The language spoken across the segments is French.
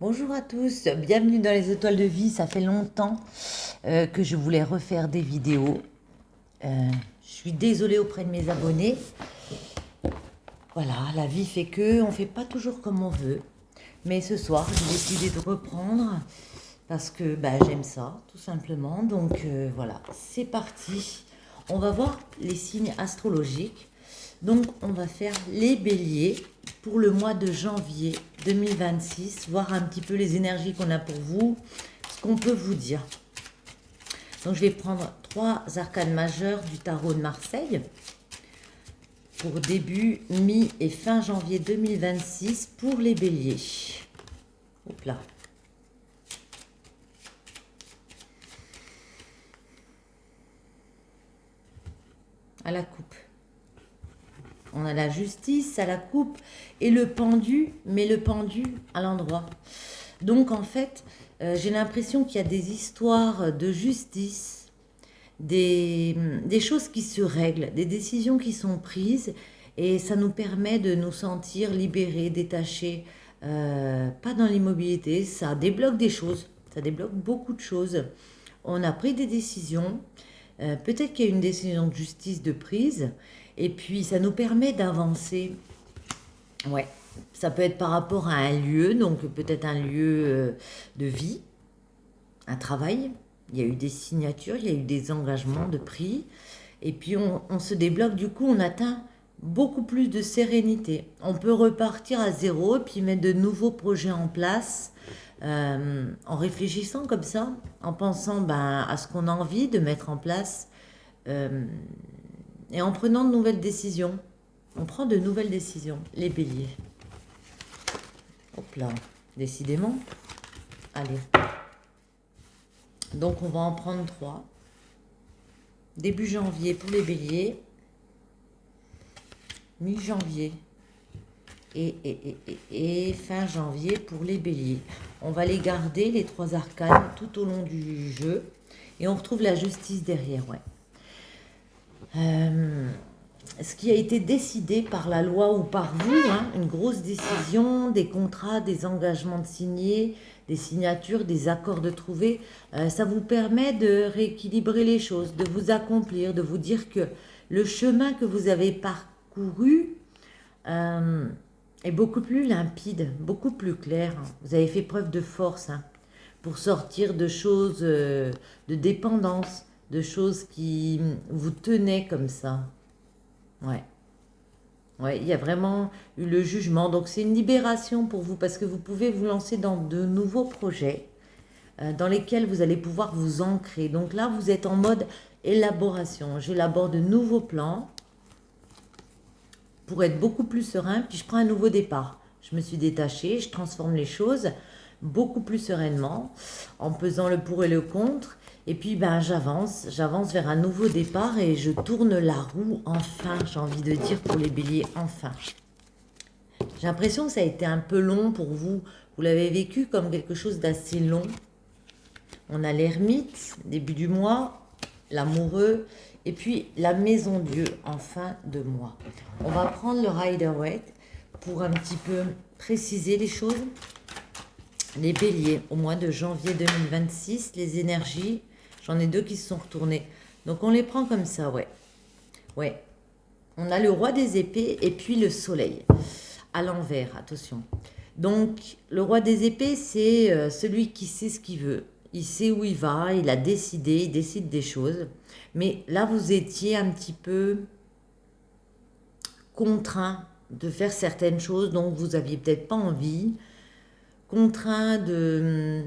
Bonjour à tous, bienvenue dans les étoiles de vie. Ça fait longtemps que je voulais refaire des vidéos. Je suis désolée auprès de mes abonnés. Voilà, la vie fait que on fait pas toujours comme on veut. Mais ce soir, j'ai décidé de reprendre parce que j'aime ça, tout simplement. Donc voilà, c'est parti. On va voir les signes astrologiques. Donc on va faire les béliers pour le mois de janvier 2026, voir un petit peu les énergies qu'on a pour vous, ce qu'on peut vous dire. Donc je vais prendre 3 arcanes majeures du tarot de Marseille pour début, mi et fin janvier 2026 pour les béliers. Hop là. À la coupe. On a la justice à la coupe et le pendu, mais le pendu à l'endroit. Donc en fait, j'ai l'impression qu'il y a des histoires de justice, des choses qui se règlent, des décisions qui sont prises et ça nous permet de nous sentir libérés, détachés, pas dans l'immobilité, ça débloque des choses, ça débloque beaucoup de choses. On a pris des décisions, peut-être qu'il y a une décision de justice de prise. Et puis, ça nous permet d'avancer. Ouais, ça peut être par rapport à un lieu, donc peut-être un lieu de vie, un travail. Il y a eu des signatures, il y a eu des engagements de prix. Et puis, on se débloque, du coup, on atteint beaucoup plus de sérénité. On peut repartir à zéro et puis mettre de nouveaux projets en place en réfléchissant comme ça, en pensant à ce qu'on a envie de mettre en place. Et en prenant de nouvelles décisions. On prend de nouvelles décisions, les béliers. Hop là, décidément. Allez. Donc on va en prendre 3. Début janvier pour les béliers. Mi-janvier. Et fin janvier pour les béliers. On va les garder, les 3 arcanes, tout au long du jeu. Et on retrouve la justice derrière, ouais. Ce qui a été décidé par la loi ou par vous, une grosse décision, des contrats, des engagements de signer, des signatures, des accords de trouver, ça vous permet de rééquilibrer les choses, de vous accomplir, de vous dire que le chemin que vous avez parcouru est beaucoup plus limpide, beaucoup plus clair. Vous avez fait preuve de force pour sortir de choses de dépendance, de choses qui vous tenaient comme ça. Ouais. Ouais, il y a vraiment eu le jugement. Donc c'est une libération pour vous parce que vous pouvez vous lancer dans de nouveaux projets dans lesquels vous allez pouvoir vous ancrer. Donc là, vous êtes en mode élaboration. J'élabore de nouveaux plans pour être beaucoup plus serein. Puis je prends un nouveau départ. Je me suis détachée, je transforme les choses beaucoup plus sereinement en pesant le pour et le contre. Et puis j'avance vers un nouveau départ et je tourne la roue enfin, j'ai envie de dire pour les béliers, enfin. J'ai l'impression que ça a été un peu long pour vous. Vous l'avez vécu comme quelque chose d'assez long. On a l'ermite, début du mois, l'amoureux, et puis la maison Dieu en fin de mois. On va prendre le Rider-Waite pour un petit peu préciser les choses. Les béliers, au mois de janvier 2026, les énergies, j'en ai 2 qui se sont retournées. Donc on les prend comme ça, ouais. Ouais. On a le roi des épées et puis le soleil. À l'envers, attention. Donc le roi des épées, c'est celui qui sait ce qu'il veut. Il sait où il va, il a décidé, il décide des choses. Mais là, vous étiez un petit peu contraint de faire certaines choses dont vous n'aviez peut-être pas envie. Contraint de...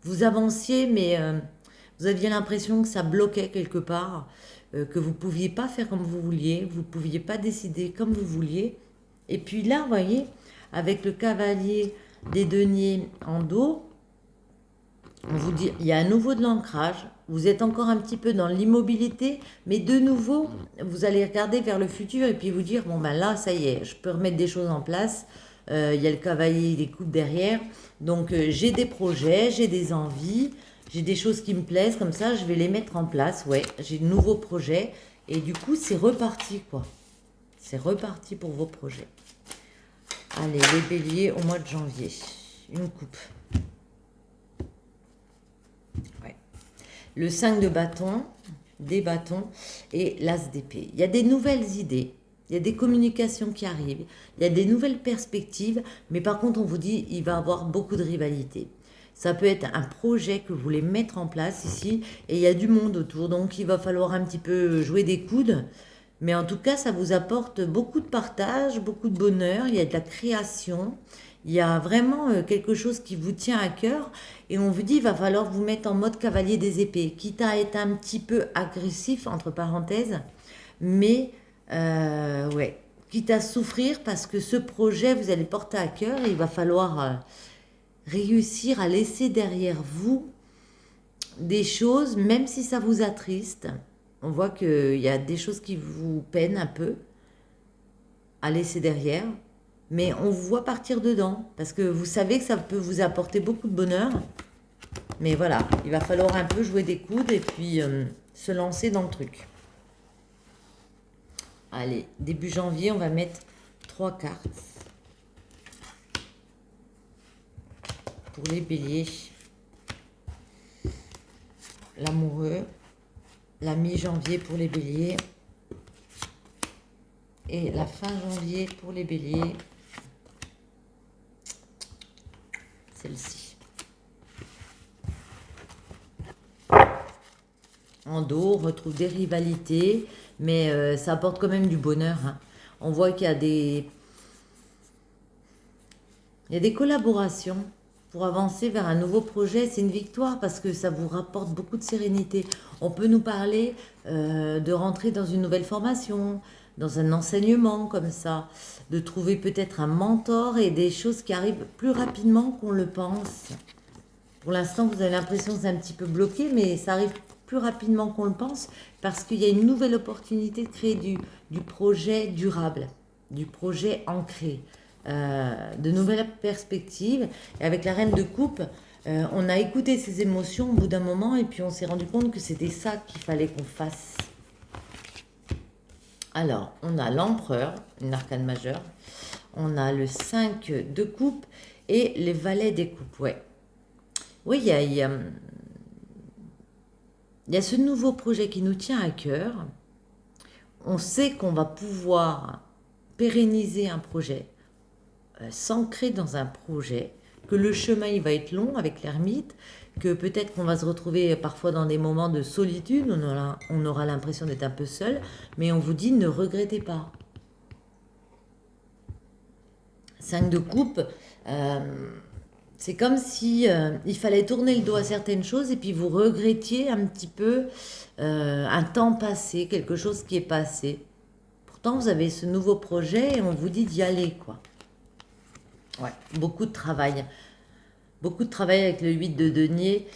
Vous avanciez, mais vous aviez l'impression que ça bloquait quelque part, que vous ne pouviez pas faire comme vous vouliez, vous ne pouviez pas décider comme vous vouliez. Et puis là, vous voyez, avec le cavalier des deniers en dos, on vous dit, il y a à nouveau de l'ancrage, vous êtes encore un petit peu dans l'immobilité, mais de nouveau, vous allez regarder vers le futur et puis vous dire, là, ça y est, je peux remettre des choses en place. Il y a le cavalier des coupes derrière. Donc j'ai des projets, j'ai des envies, j'ai des choses qui me plaisent, comme ça je vais les mettre en place. Ouais, j'ai de nouveaux projets et du coup c'est reparti quoi. C'est reparti pour vos projets. Allez, les béliers au mois de janvier. une coupe. Ouais. Le 5 de bâton, des bâtons et l'as d'épée. Il y a des nouvelles idées, il y a des communications qui arrivent, il y a des nouvelles perspectives, mais par contre, on vous dit, il va y avoir beaucoup de rivalité. Ça peut être un projet que vous voulez mettre en place ici, et il y a du monde autour, donc il va falloir un petit peu jouer des coudes. Mais en tout cas, ça vous apporte beaucoup de partage, beaucoup de bonheur, il y a de la création, il y a vraiment quelque chose qui vous tient à cœur, et on vous dit, il va falloir vous mettre en mode cavalier des épées, quitte à être un petit peu agressif, entre parenthèses, mais ouais, quitte à souffrir parce que ce projet, vous allez le porter à cœur, et il va falloir réussir à laisser derrière vous des choses, même si ça vous attriste. On voit qu'il y a des choses qui vous peinent un peu à laisser derrière, mais on vous voit partir dedans, parce que vous savez que ça peut vous apporter beaucoup de bonheur. Mais voilà, il va falloir un peu jouer des coudes et puis se lancer dans le truc. Allez, début janvier, on va mettre 3 cartes. Pour les béliers, l'amoureux, la mi-janvier pour les béliers et la fin janvier pour les béliers, celle-ci. En dos, on retrouve des rivalités, mais ça apporte quand même du bonheur. Hein. On voit qu'il y a des collaborations pour avancer vers un nouveau projet. C'est une victoire parce que ça vous rapporte beaucoup de sérénité. On peut nous parler de rentrer dans une nouvelle formation, dans un enseignement comme ça, de trouver peut-être un mentor et des choses qui arrivent plus rapidement qu'on le pense. Pour l'instant, vous avez l'impression que c'est un petit peu bloqué, mais ça arrive plus rapidement qu'on le pense parce qu'il y a une nouvelle opportunité de créer du projet durable, du projet ancré. De nouvelles perspectives. Et avec la reine de coupe, on a écouté ses émotions au bout d'un moment et puis on s'est rendu compte que c'était ça qu'il fallait qu'on fasse. Alors, on a l'empereur, une arcane majeure. On a le 5 de coupe et les valets des coupes. Ouais. Oui, il y a ce nouveau projet qui nous tient à cœur. On sait qu'on va pouvoir pérenniser un projet, s'ancrer dans un projet, que le chemin il va être long avec l'ermite, que peut-être qu'on va se retrouver parfois dans des moments de solitude, on aura l'impression d'être un peu seul, mais on vous dit ne regrettez pas. 5 de coupe, c'est comme si il fallait tourner le dos à certaines choses et puis vous regrettiez un petit peu un temps passé, quelque chose qui est passé. Pourtant, vous avez ce nouveau projet et on vous dit d'y aller, quoi. Ouais, beaucoup de travail. Beaucoup de travail avec le 8 de denier.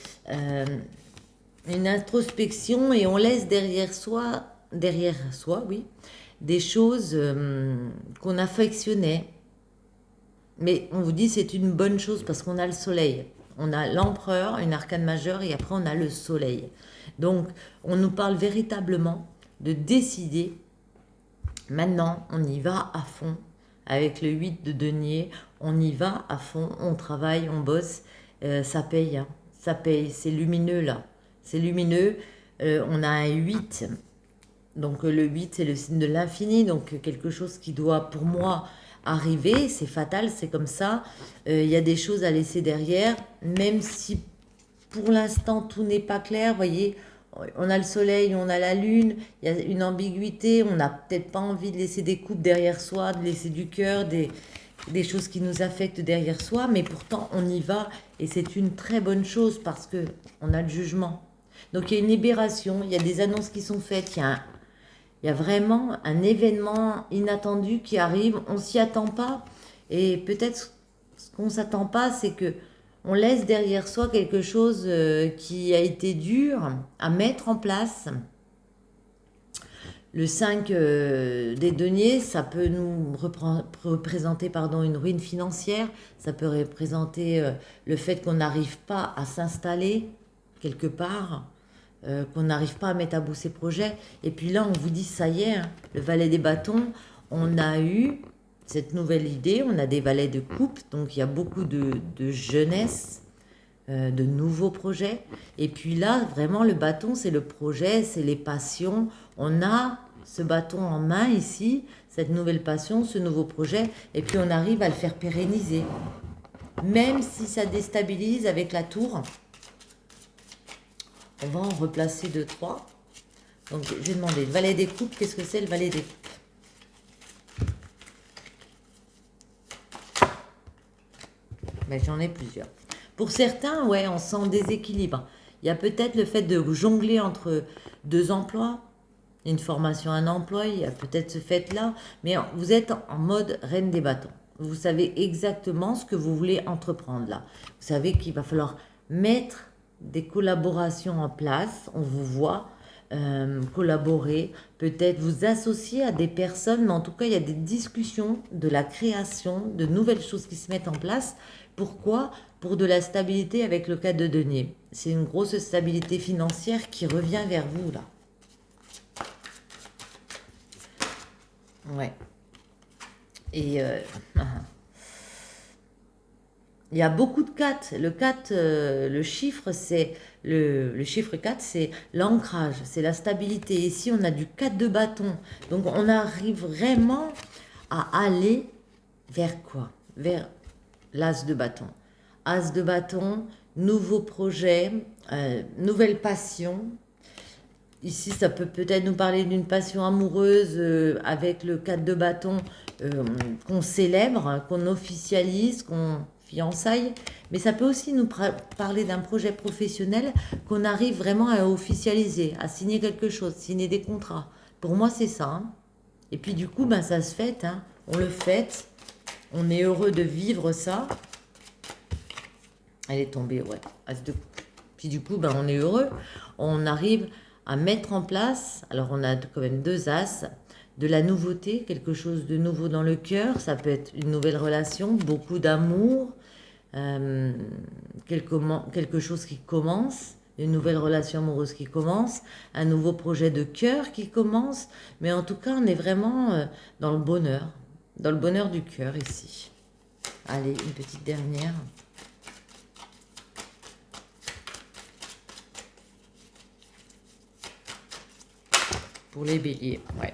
Une introspection et on laisse derrière soi, oui, des choses qu'on affectionnait. Mais on vous dit c'est une bonne chose parce qu'on a le soleil. On a l'empereur, une arcane majeure et après on a le soleil. Donc on nous parle véritablement de décider. Maintenant, on y va à fond. Avec le 8 de denier, on y va à fond, on travaille, on bosse, ça paye, hein. Ça paye, c'est lumineux là, c'est lumineux, on a un 8, donc le 8 c'est le signe de l'infini, donc quelque chose qui doit pour moi arriver, c'est fatal, c'est comme ça, il y a des choses à laisser derrière, même si pour l'instant tout n'est pas clair, vous voyez, on a le soleil, on a la lune, il y a une ambiguïté, on n'a peut-être pas envie de laisser des coupes derrière soi, de laisser du cœur, des choses qui nous affectent derrière soi, mais pourtant on y va et c'est une très bonne chose parce que on a le jugement. Donc il y a une libération, il y a des annonces qui sont faites, il y a vraiment un événement inattendu qui arrive, on s'y attend pas et peut-être ce qu'on s'attend pas, c'est que on laisse derrière soi quelque chose qui a été dur à mettre en place. Le 5 des deniers, ça peut nous représenter une ruine financière, ça peut représenter le fait qu'on n'arrive pas à s'installer quelque part, qu'on n'arrive pas à mettre à bout ses projets. Et puis là, on vous dit, ça y est, hein, le valet des bâtons, on a eu cette nouvelle idée. On a des valets de coupe, donc il y a beaucoup de jeunesse, de nouveaux projets. Et puis là, vraiment, le bâton, c'est le projet, c'est les passions. On a ce bâton en main ici, cette nouvelle passion, ce nouveau projet, et puis on arrive à le faire pérenniser. Même si ça déstabilise avec la tour, on va en replacer 2, 3. Donc j'ai demandé le valet des coupes, qu'est-ce que c'est le valet des coupes? Ben, j'en ai plusieurs. Pour certains, ouais, on sent déséquilibre. Il y a peut-être le fait de jongler entre 2 emplois, une formation, un emploi, il y a peut-être ce fait-là, mais vous êtes en mode reine des bâtons. Vous savez exactement ce que vous voulez entreprendre là. Vous savez qu'il va falloir mettre des collaborations en place, on vous voit collaborer, peut-être vous associer à des personnes, mais en tout cas, il y a des discussions de la création, de nouvelles choses qui se mettent en place. Pourquoi? Pour de la stabilité avec le cas de denier. C'est une grosse stabilité financière qui revient vers vous là. Ouais. Et il y a beaucoup de 4. Le 4, le chiffre, c'est le chiffre 4, c'est l'ancrage, c'est la stabilité. Ici, on a du 4 de bâton. Donc, on arrive vraiment à aller vers quoi? Vers l'as de bâton. As de bâton, nouveau projet, nouvelle passion. Ici, ça peut peut-être nous parler d'une passion amoureuse avec le 4 de bâton qu'on célèbre, hein, qu'on officialise, qu'on fiançaille. Mais ça peut aussi nous parler d'un projet professionnel qu'on arrive vraiment à officialiser, à signer quelque chose, signer des contrats. Pour moi, c'est ça. Hein. Et puis du coup, ben, ça se fête. Hein. On le fête. On est heureux de vivre ça. Elle est tombée, ouais. As de... Puis du coup, ben, on est heureux. On arrive à mettre en place, alors on a quand même 2 as, de la nouveauté, quelque chose de nouveau dans le cœur, ça peut être une nouvelle relation, beaucoup d'amour, quelque chose qui commence, une nouvelle relation amoureuse qui commence, un nouveau projet de cœur qui commence, mais en tout cas on est vraiment dans le bonheur du cœur ici. Allez, une petite dernière. Pour les béliers, ouais.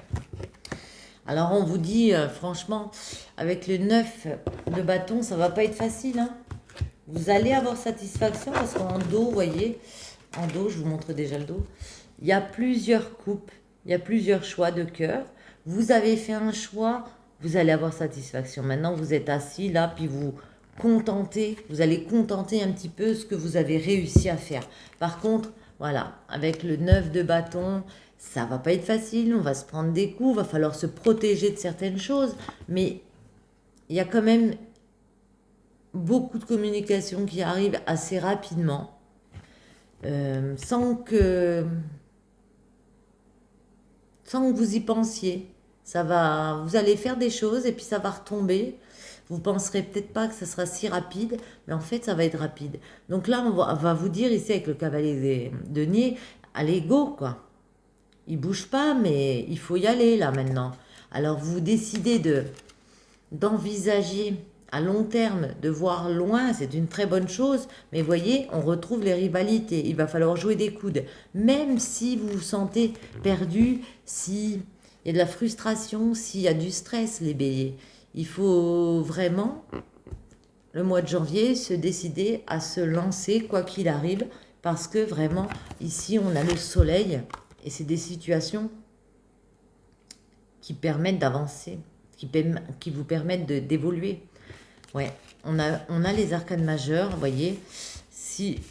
Alors on vous dit, franchement, avec le 9 de bâton, ça va pas être facile. Hein. Vous allez avoir satisfaction parce qu'en dos, vous voyez, en dos, je vous montre déjà le dos, il y a plusieurs coupes, il y a plusieurs choix de cœur. Vous avez fait un choix, vous allez avoir satisfaction. Maintenant, vous êtes assis là, puis vous allez contenter un petit peu ce que vous avez réussi à faire. Par contre, voilà, avec le 9 de bâton, ça va pas être facile, on va se prendre des coups, va falloir se protéger de certaines choses, mais il y a quand même beaucoup de communication qui arrive assez rapidement, sans que vous y pensiez. Vous allez faire des choses et puis ça va retomber. Vous penserez peut-être pas que ça sera si rapide, mais en fait ça va être rapide. Donc là, on va vous dire ici avec le cavalier des deniers, allez go quoi. Il bouge pas, mais il faut y aller là maintenant. Alors vous décidez d'envisager à long terme, de voir loin, c'est une très bonne chose, mais voyez, on retrouve les rivalités. Il va falloir jouer des coudes. Même si vous vous sentez perdu, s'il y a de la frustration, s'il y a du stress, les béliers, il faut vraiment, le mois de janvier, se décider à se lancer quoi qu'il arrive, parce que vraiment, ici, on a le soleil. Et c'est des situations qui permettent d'avancer, qui vous permettent d'évoluer. Ouais, on a les arcanes majeures, vous voyez. Si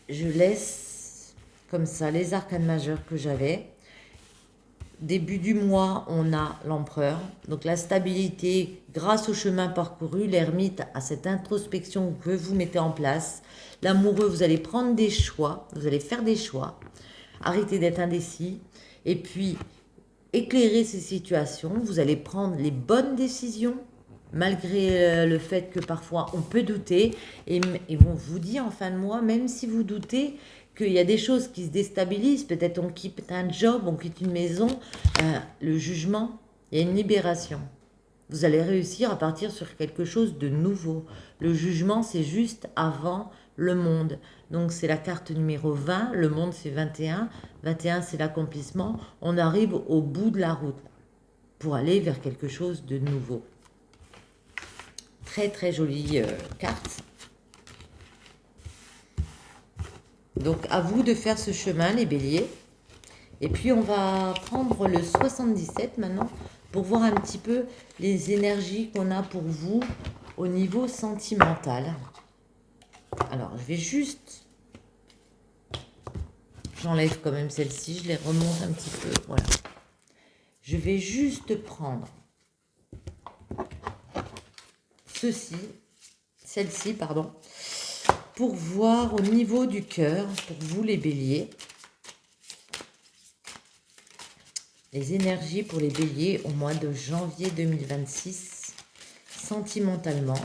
je laisse comme ça les arcanes majeures que j'avais, début du mois, on a l'empereur. Donc la stabilité grâce au chemin parcouru, l'ermite à cette introspection que vous mettez en place. L'amoureux, vous allez prendre des choix, vous allez faire des choix. Arrêtez d'être indécis et puis éclairer ces situations. Vous allez prendre les bonnes décisions malgré le fait que parfois on peut douter et on vous dit en fin de mois, même si vous doutez qu'il y a des choses qui se déstabilisent, peut-être on quitte un job, on quitte une maison, le jugement, il y a une libération. Vous allez réussir à partir sur quelque chose de nouveau. Le jugement, c'est juste avant le monde. Donc c'est la carte numéro 20, le monde c'est 21. 21 c'est l'accomplissement. On arrive au bout de la route pour aller vers quelque chose de nouveau. Très très jolie carte. Donc à vous de faire ce chemin les béliers. Et puis on va prendre le 77 maintenant pour voir un petit peu les énergies qu'on a pour vous au niveau sentimental. Alors je vais juste... J'enlève quand même celle-ci, je les remonte un petit peu, voilà. Je vais juste prendre celle-ci, pardon, pour voir au niveau du cœur, pour vous les béliers, les énergies pour les béliers au mois de janvier 2026, sentimentalement.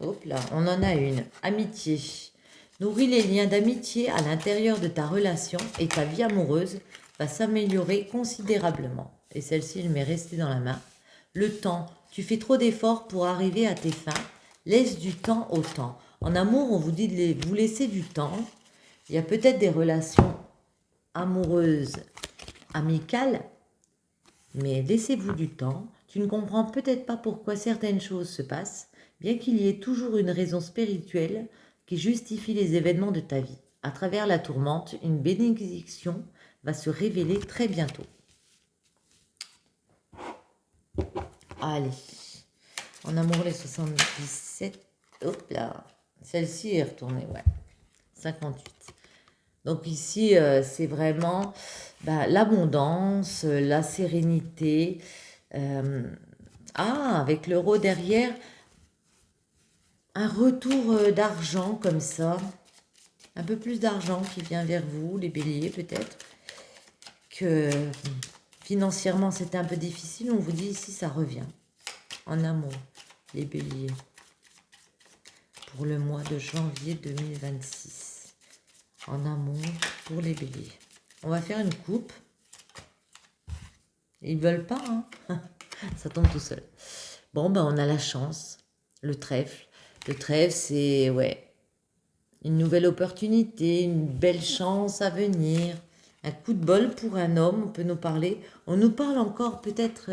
Hop là, on en a une. Amitié. Nourris les liens d'amitié à l'intérieur de ta relation et ta vie amoureuse va s'améliorer considérablement. Et celle-ci, je m'est restée dans la main. Le temps. Tu fais trop d'efforts pour arriver à tes fins. Laisse du temps au temps. En amour, on vous dit de vous laisser du temps. Il y a peut-être des relations amoureuses, amicales, mais laissez-vous du temps. Tu ne comprends peut-être pas pourquoi certaines choses se passent, bien qu'il y ait toujours une raison spirituelle qui justifie les événements de ta vie. À travers la tourmente, une bénédiction va se révéler très bientôt. Allez, en amour les 77, hop là, celle-ci est retournée, ouais, 58. Donc ici, c'est vraiment l'abondance, la sérénité. Avec l'euro derrière, un retour d'argent comme ça. Un peu plus d'argent qui vient vers vous, les béliers peut-être. Que financièrement, c'était un peu difficile. On vous dit ici, ça revient. En amour, les béliers. Pour le mois de janvier 2026. En amour pour les béliers. On va faire une coupe. Ils veulent pas, hein. Ça tombe tout seul. Bon, on a la chance. Le trèfle. Le trèfle, c'est, une nouvelle opportunité, une belle chance à venir. Un coup de bol pour un homme, on peut nous parler. On nous parle encore peut-être,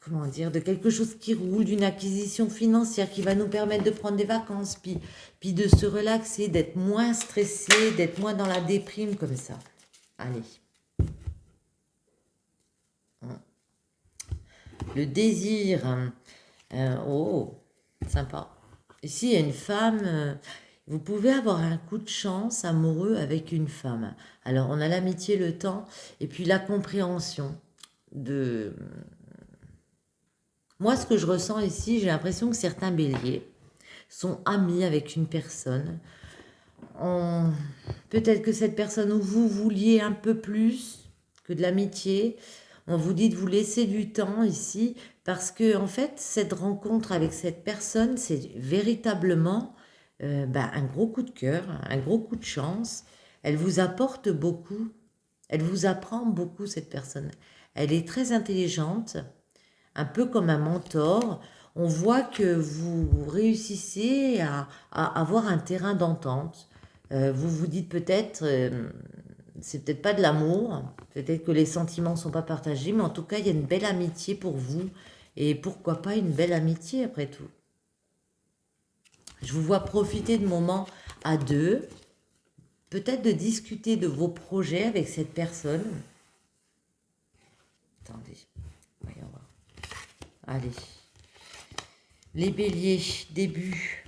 comment dire, de quelque chose qui roule, d'une acquisition financière qui va nous permettre de prendre des vacances, puis de se relaxer, d'être moins stressé, d'être moins dans la déprime comme ça. Allez. Le désir. Sympa. Ici, il y a une femme. Vous pouvez avoir un coup de chance amoureux avec une femme. Alors, on a l'amitié, le temps, et puis la compréhension de... Moi, ce que je ressens ici, j'ai l'impression que certains béliers sont amis avec une personne. Peut-être que cette personne où vous vouliez un peu plus que de l'amitié, on vous dit de vous laisser du temps ici, parce que en fait, cette rencontre avec cette personne, c'est véritablement un gros coup de cœur, un gros coup de chance. Elle vous apporte beaucoup, elle vous apprend beaucoup, cette personne. Elle est très intelligente, un peu comme un mentor. On voit que vous réussissez à avoir un terrain d'entente. Vous vous dites peut-être, c'est peut-être pas de l'amour, peut-être que les sentiments ne sont pas partagés, mais en tout cas, il y a une belle amitié pour vous. Et pourquoi pas une belle amitié après tout. Je vous vois profiter de moments à deux, peut-être de discuter de vos projets avec cette personne. Attendez, voyons voir. Allez. Les béliers, début,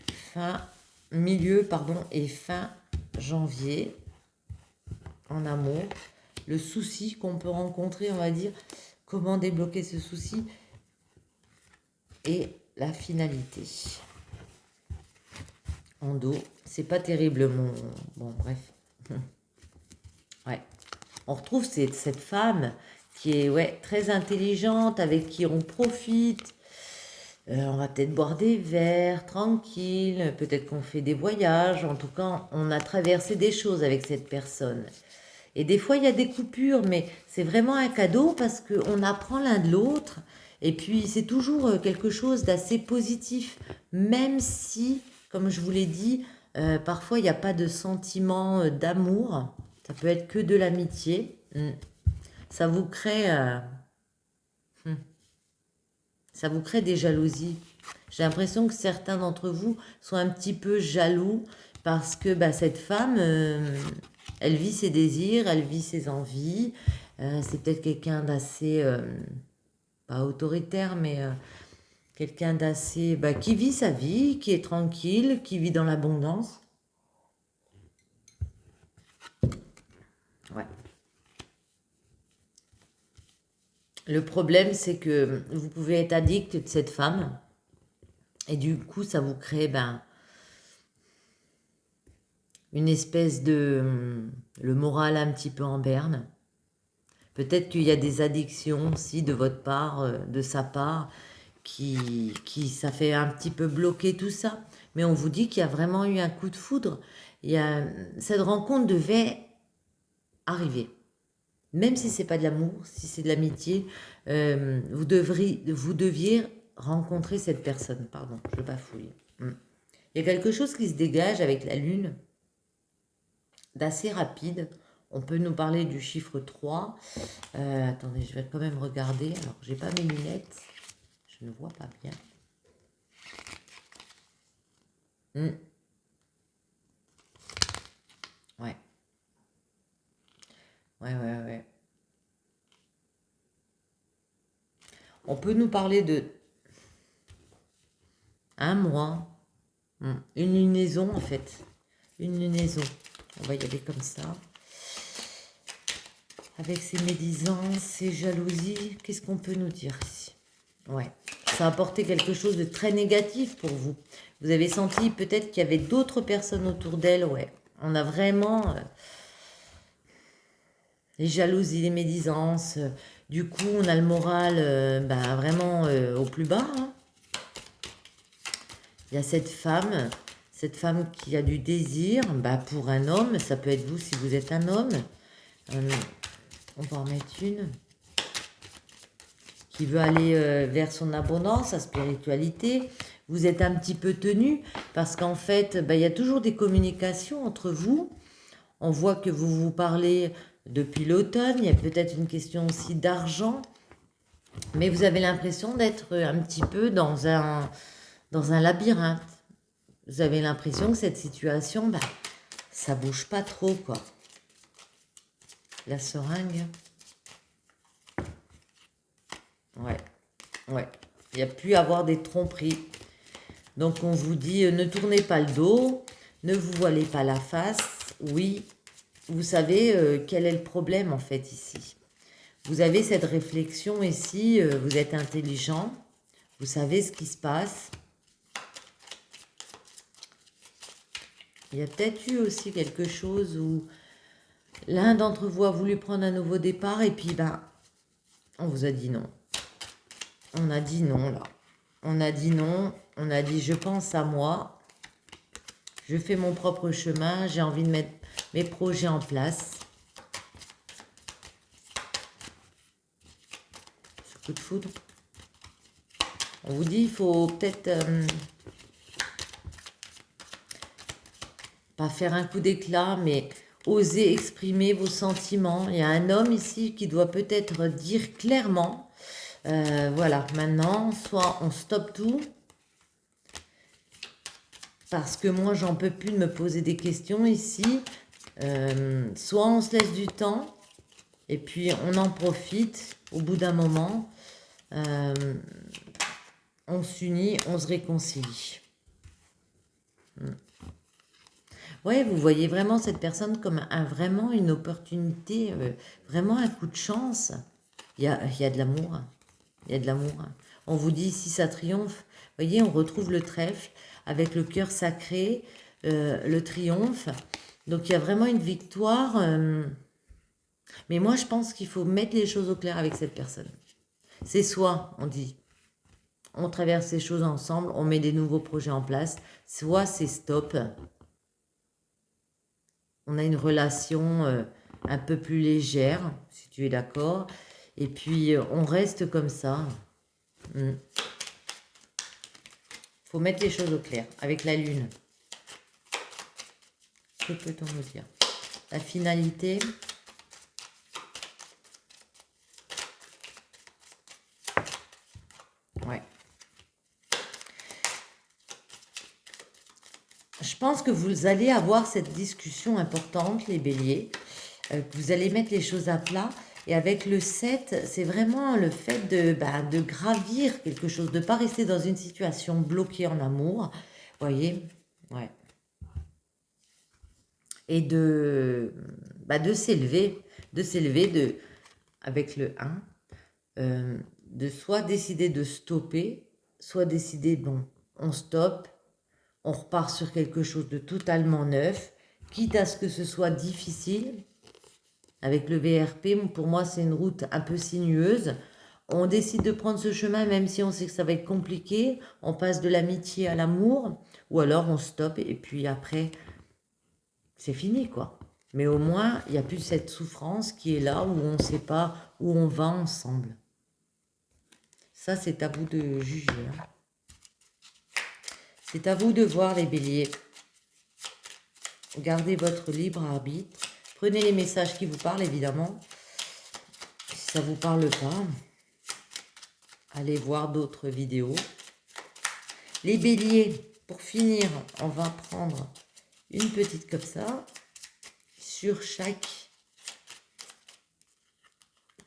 milieu et fin janvier, en amour. Le souci qu'on peut rencontrer, on va dire, comment débloquer ce souci et la finalité. En dos, c'est pas terrible, bon, bref. Ouais. On retrouve cette femme qui est très intelligente, avec qui on profite. On va peut-être boire des verres, tranquille, peut-être qu'on fait des voyages. En tout cas, on a traversé des choses avec cette personne. Et des fois, il y a des coupures, mais c'est vraiment un cadeau parce qu'on apprend l'un de l'autre. Et puis, c'est toujours quelque chose d'assez positif, même si, comme je vous l'ai dit, parfois, il n'y a pas de sentiment d'amour. Ça peut être que de l'amitié. Ça vous crée, hmm, ça vous crée des jalousies. J'ai l'impression que certains d'entre vous sont un petit peu jaloux parce que bah, cette femme, elle vit ses désirs, elle vit ses envies. C'est peut-être quelqu'un d'assez, pas autoritaire, mais quelqu'un d'assez, bah, qui vit sa vie, qui est tranquille, qui vit dans l'abondance. Ouais. Le problème, c'est que vous pouvez être addict de cette femme et du coup, ça vous crée ben, une espèce de... le moral un petit peu en berne. Peut-être qu'il y a des addictions aussi de votre part, de sa part, ça fait un petit peu bloquer tout ça. Mais on vous dit qu'il y a vraiment eu un coup de foudre. Cette rencontre devait arriver. Même si c'est pas de l'amour, si c'est de l'amitié, vous deviez rencontrer cette personne. Pardon, je bafouille. Il y a quelque chose qui se dégage avec la lune, d'assez rapide. On peut nous parler du chiffre 3. Attendez, je vais quand même regarder. Alors, j'ai pas mes lunettes. Je ne vois pas bien. Ouais. Ouais. On peut nous parler de un mois. Une lunaison, en fait. Une lunaison. On va y aller comme ça. Avec ses médisances, ses jalousies, qu'est-ce qu'on peut nous dire ici? Ouais, ça a apporté quelque chose de très négatif pour vous. Vous avez senti peut-être qu'il y avait d'autres personnes autour d'elle, ouais. On a vraiment les jalousies, les médisances. Du coup, on a le moral bah, vraiment au plus bas. Hein. Il y a cette femme qui a du désir bah, pour un homme. Ça peut être vous si vous êtes un homme. On va en mettre une qui veut aller vers son abondance, sa spiritualité. Vous êtes un petit peu tenu parce qu'en fait, bah, il y a toujours des communications entre vous. On voit que vous vous parlez depuis l'automne. Il y a peut-être une question aussi d'argent. Mais vous avez l'impression d'être un petit peu dans un labyrinthe. Vous avez l'impression que cette situation, bah, ça bouge pas trop, quoi. La seringue. Ouais. Il n'y a plus à avoir des tromperies. Donc on vous dit, ne tournez pas le dos, ne vous voilez pas la face. Oui, vous savez quel est le problème en fait ici. Vous avez cette réflexion ici, vous êtes intelligent, vous savez ce qui se passe. Il y a peut-être eu aussi quelque chose où l'un d'entre vous a voulu prendre un nouveau départ et puis ben, on vous a dit non. On a dit non là. On a dit non, on a dit je pense à moi, je fais mon propre chemin, j'ai envie de mettre mes projets en place. Ce coup de foudre. On vous dit il faut peut-être pas faire un coup d'éclat, mais oser exprimer vos sentiments. Il y a un homme ici qui doit peut-être dire clairement, voilà, maintenant, soit on stoppe tout, parce que moi, j'en peux plus de me poser des questions ici, soit on se laisse du temps, et puis on en profite au bout d'un moment, on s'unit, on se réconcilie. Ouais, vous voyez vraiment cette personne comme vraiment une opportunité, vraiment un coup de chance. Il y a de l'amour. Il y a de l'amour. On vous dit si ça triomphe. Vous voyez, on retrouve le trèfle avec le cœur sacré, le triomphe. Donc il y a vraiment une victoire. Mais moi, je pense qu'il faut mettre les choses au clair avec cette personne. C'est soit, on dit, on traverse ces choses ensemble, on met des nouveaux projets en place, soit c'est stop. On a une relation un peu plus légère, si tu es d'accord. Et puis, on reste comme ça. Faut mettre les choses au clair avec la lune. Que peut-on me dire? La finalité. Ouais. Je pense que vous allez avoir cette discussion importante, les béliers. Vous allez mettre les choses à plat. Et avec le 7, c'est vraiment le fait de gravir quelque chose, de ne pas rester dans une situation bloquée en amour. Vous voyez? Ouais. Et de s'élever, avec le 1, de soit décider de stopper, soit décider, bon, on stoppe, on repart sur quelque chose de totalement neuf, quitte à ce que ce soit difficile. Avec le VRP, pour moi, c'est une route un peu sinueuse. On décide de prendre ce chemin, même si on sait que ça va être compliqué. On passe de l'amitié à l'amour, ou alors on stoppe et puis après, c'est fini, quoi. Mais au moins, il n'y a plus cette souffrance qui est là, où on ne sait pas où on va ensemble. Ça, c'est à vous de juger. Hein. C'est à vous de voir, les béliers. Gardez votre libre arbitre. Prenez les messages qui vous parlent, évidemment. Si ça ne vous parle pas, allez voir d'autres vidéos. Les béliers, pour finir, on va prendre une petite comme ça. Sur chaque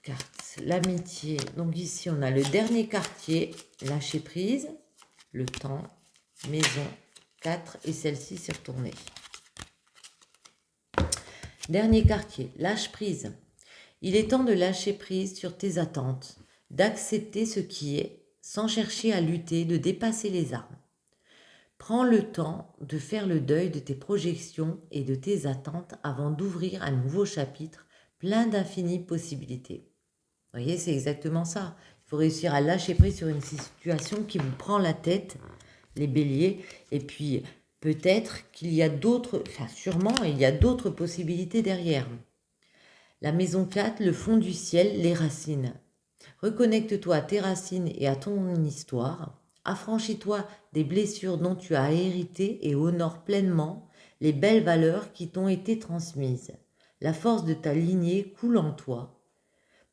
carte. L'amitié. Donc ici, on a le dernier quartier, lâcher prise, le temps, maison, 4 et celle-ci s'est retournée. Dernier quartier, lâche prise. Il est temps de lâcher prise sur tes attentes, d'accepter ce qui est, sans chercher à lutter, de dépasser les armes. Prends le temps de faire le deuil de tes projections et de tes attentes avant d'ouvrir un nouveau chapitre plein d'infinies possibilités. Vous voyez, c'est exactement ça. Il faut réussir à lâcher prise sur une situation qui vous prend la tête, les béliers, et puis peut-être qu'il y a d'autres, enfin sûrement, il y a d'autres possibilités derrière. La maison 4, le fond du ciel, les racines. Reconnecte-toi à tes racines et à ton histoire. Affranchis-toi des blessures dont tu as hérité et honore pleinement les belles valeurs qui t'ont été transmises. La force de ta lignée coule en toi.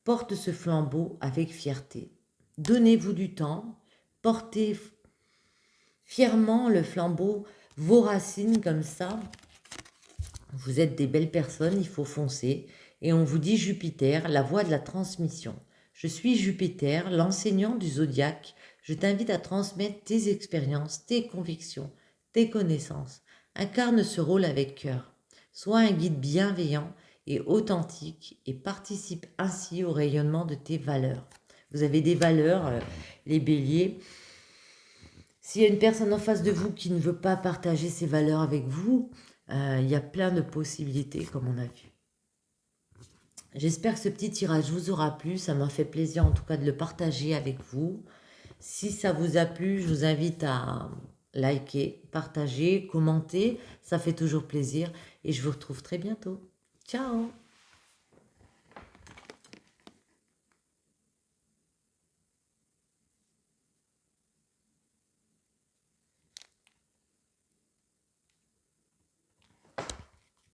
Porte ce flambeau avec fierté. Donnez-vous du temps, portez fièrement le flambeau, vos racines comme ça. Vous êtes des belles personnes, il faut foncer. Et on vous dit Jupiter, la voie de la transmission. Je suis Jupiter, l'enseignant du zodiaque. Je t'invite à transmettre tes expériences, tes convictions, tes connaissances. Incarne ce rôle avec cœur. Sois un guide bienveillant et authentique et participe ainsi au rayonnement de tes valeurs. Vous avez des valeurs, les béliers. S'il y a une personne en face de vous qui ne veut pas partager ses valeurs avec vous, il y a plein de possibilités comme on a vu. J'espère que ce petit tirage vous aura plu. Ça m'a fait plaisir en tout cas de le partager avec vous. Si ça vous a plu, je vous invite à liker, partager, commenter. Ça fait toujours plaisir et je vous retrouve très bientôt. Ciao!